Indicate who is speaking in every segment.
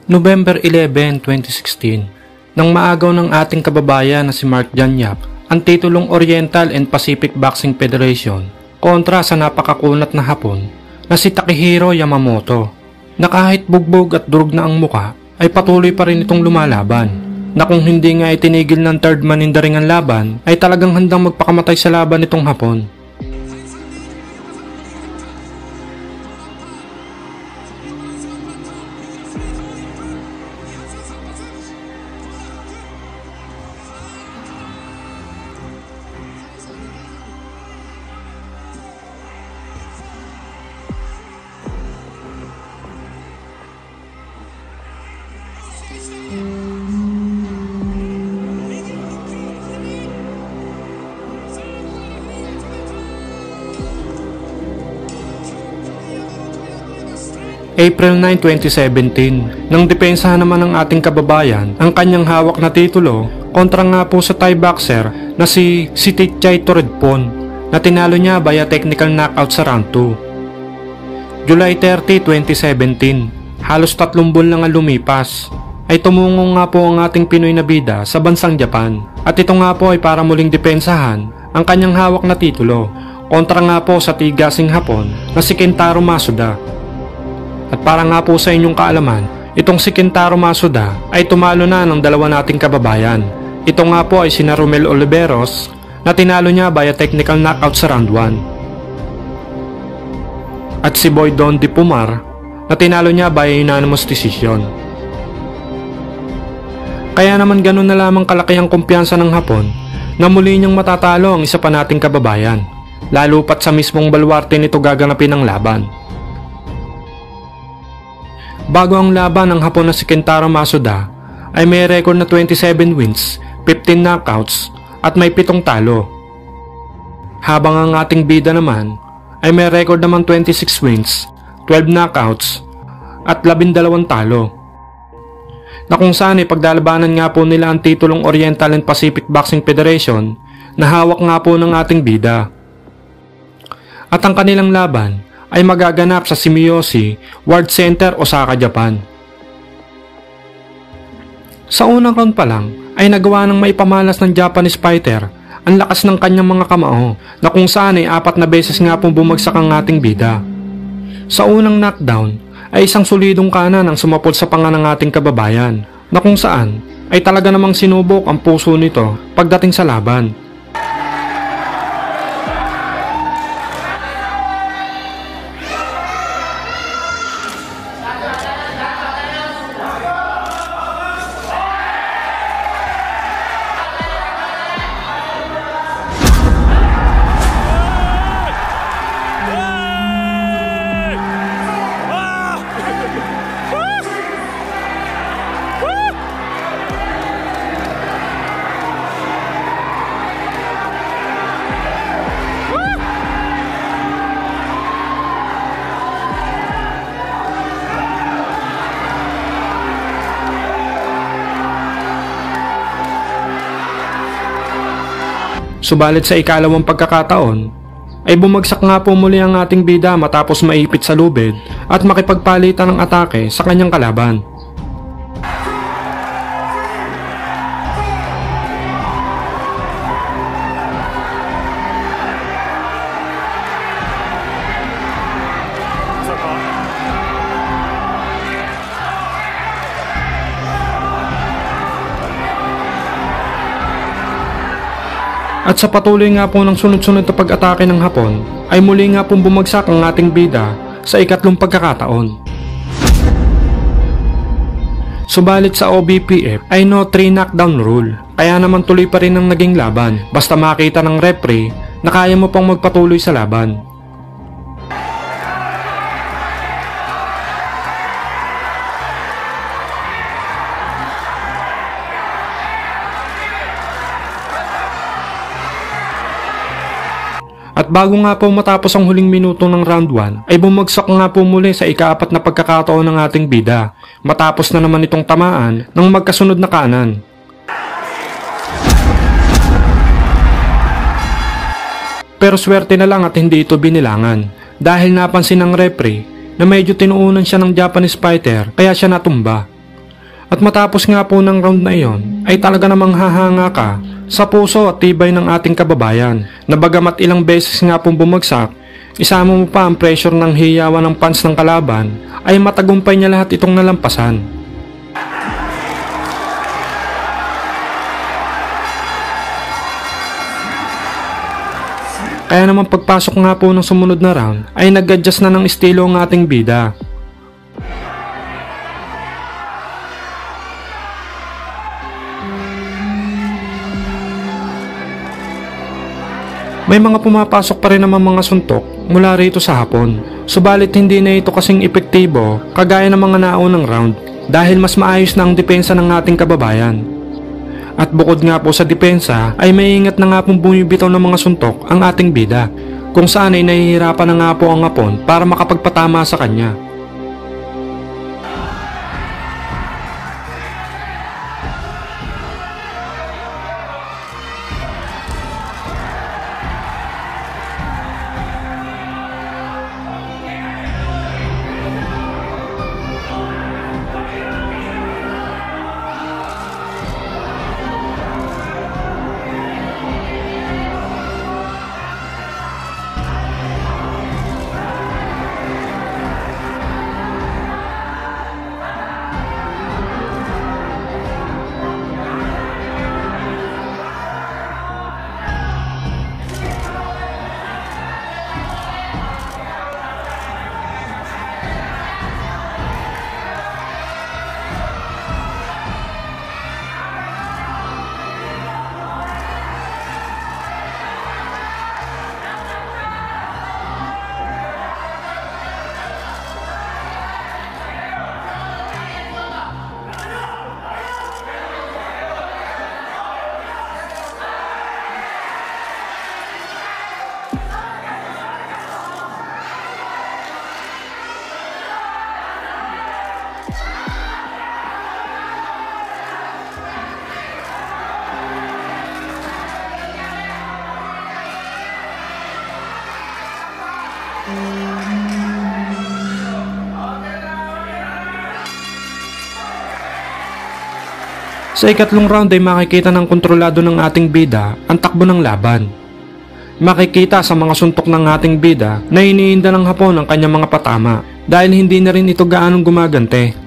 Speaker 1: November 11, 2016, nang maagaw ng ating kababayan na si Mark Janyap ang titulong Oriental and Pacific Boxing Federation kontra sa napakakunat na Hapon na si Takehiro Yamamoto, na kahit bugbog at durog na ang muka ay patuloy pa rin itong lumalaban, na kung hindi nga itinigil ng third man in the ring ang laban ay talagang handang magpakamatay sa laban itong Hapon. April 9, 2017, nang depensahan naman ng ating kababayan ang kanyang hawak na titulo kontra nga po sa Thai boxer na si Sithichai Thornton, na tinalo niya via technical knockout sa round 2. July 30, 2017, halos 3 buwan lang ang lumipas, ay tumungo nga po ang ating Pinoy na bida sa bansang Japan, at ito nga po ay para muling depensahan ang kanyang hawak na titulo kontra nga po sa tigasing Hapon na si Kentaro Masuda. At para nga po sa inyong kaalaman, itong si Kentaro Masuda ay tumalo na ng dalawa nating kababayan. Ito nga po ay sina Romel Oliveros, na tinalo niya via technical knockout sa round 1. At si Boy Don Di Pumar, na tinalo niya via unanimous decision. Kaya naman ganun na lamang kalaki ang kumpiyansa ng Hapon na muli niyang matatalo ang isa pa nating kababayan, lalo pat sa mismong baluarte nito gaganapin ang laban. Bago ang laban, ang Hapon na si Kentaro Masuda ay may record na 27 wins, 15 knockouts at may 7 talo. Habang ang ating bida naman ay may record naman 26 wins, 12 knockouts at 12 talo. Na kung saan ay pagdalabanan nga po nila ang titulong Oriental and Pacific Boxing Federation na hawak nga po ng ating bida. At ang kanilang laban ay magaganap sa Sumiyoshi World Center, Osaka, Japan. Sa unang round pa lang ay nagawa ng maipamalas ng Japanese fighter ang lakas ng kanyang mga kamao, na kung saan ay 4 na beses nga pong bumagsak ang ating bida. Sa unang knockdown ay isang solidong kanan ang sumapol sa panga ng ating kababayan, na kung saan ay talaga namang sinubok ang puso nito pagdating sa laban. Subalit sa ikalawang pagkakataon ay bumagsak nga po muli ang ating bida matapos maipit sa lubid at makipagpalitan ng atake sa kanyang kalaban. At sa patuloy nga po ng sunod-sunod na pag-atake ng Hapon ay muli nga pong bumagsak ang ating bida sa ikatlong pagkakataon. Subalit sa OBPF ay no 3 knockdown rule, kaya naman tuloy pa rin ang naging laban basta makita ng referee na kaya mo pang magpatuloy sa laban. At bago nga po matapos ang huling minuto ng round 1 ay bumagsak nga po muli sa ika-4 na pagkakataon ng ating bida, matapos na naman itong tamaan ng magkasunod na kanan. Pero swerte na lang at hindi ito binilangan, dahil napansin ng referee na medyo tinuunan siya ng Japanese fighter kaya siya natumba. At matapos nga po ng round na iyon, ay talaga namang hahanga ka sa puso at tibay ng ating kababayan na bagamat ilang beses nga pong bumagsak, isama mo pa ang pressure ng hiyawan ng fans ng kalaban, ay matagumpay niya lahat itong nalampasan. Kaya naman pagpasok nga po ng sumunod na round ay nag-adjust na ng estilo ang ating bida. May mga pumapasok pa rin naman mga suntok mula rito sa hapon. Subalit hindi na ito kasing epektibo kagaya ng mga naunang round dahil mas maayos na ang depensa ng ating kababayan. At bukod nga po sa depensa ay may ingat na nga pong bumibitaw ng mga suntok ang ating bida kung saan ay nahihirapan na nga po ang hapon para makapagpatama sa kanya. Sa ikatlong round ay makikita ng kontrolado ng ating bida ang takbo ng laban. Makikita sa mga suntok ng ating bida na iniinda ng hapon ang kanyang mga patama dahil hindi na rin ito gaanong gumagante.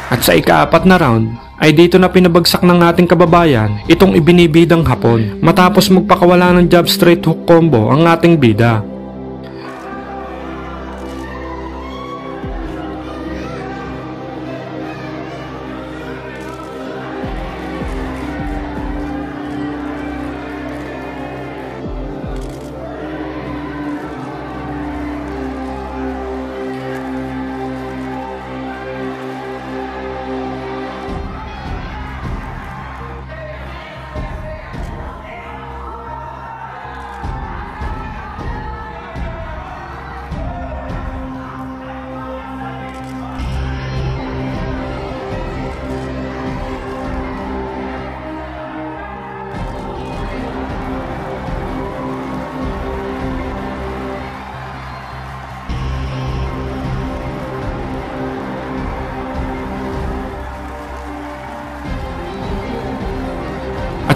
Speaker 1: At sa ika-4 na round ay dito na pinabagsak ng ating kababayan itong ibinibidang hapon matapos magpakawala ng jab straight hook combo ang ating bida.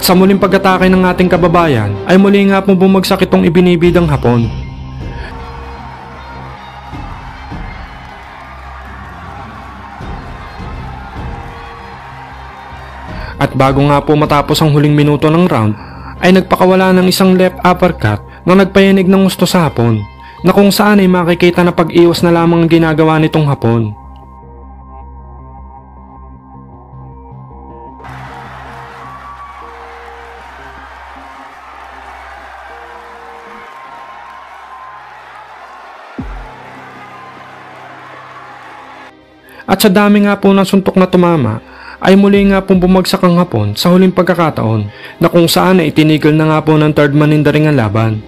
Speaker 1: At sa muling pag-atake ng ating kababayan ay muli nga pong bumagsak itong ibinibidang Hapon. At bago nga po matapos ang huling minuto ng round ay nagpakawala ng isang left uppercut na nagpayanig ng gusto sa Hapon, na kung saan ay makikita na pag-iwas na lamang ang ginagawa nitong Hapon. At sa dami nga po ng suntok na tumama ay muli nga pong bumagsak ang Hapon sa huling pagkakataon, na kung saan ay itinigil na nga po ng third man in the ring ang laban.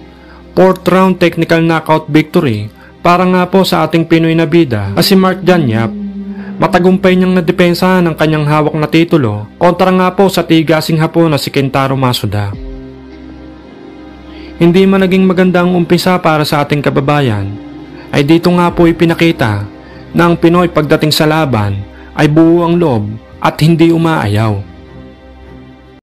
Speaker 1: 4th round technical knockout victory para nga po sa ating Pinoy na bida si Mark Janyap. Matagumpay niyang nadepensahan ang kanyang hawak na titulo kontra nga po sa tigasing Hapon na si Kentaro Masuda. Hindi man naging maganda ang umpisa para sa ating kababayan, ay dito nga po ipinakita na ang Pinoy pagdating sa laban ay buo ang loob at hindi umaayaw.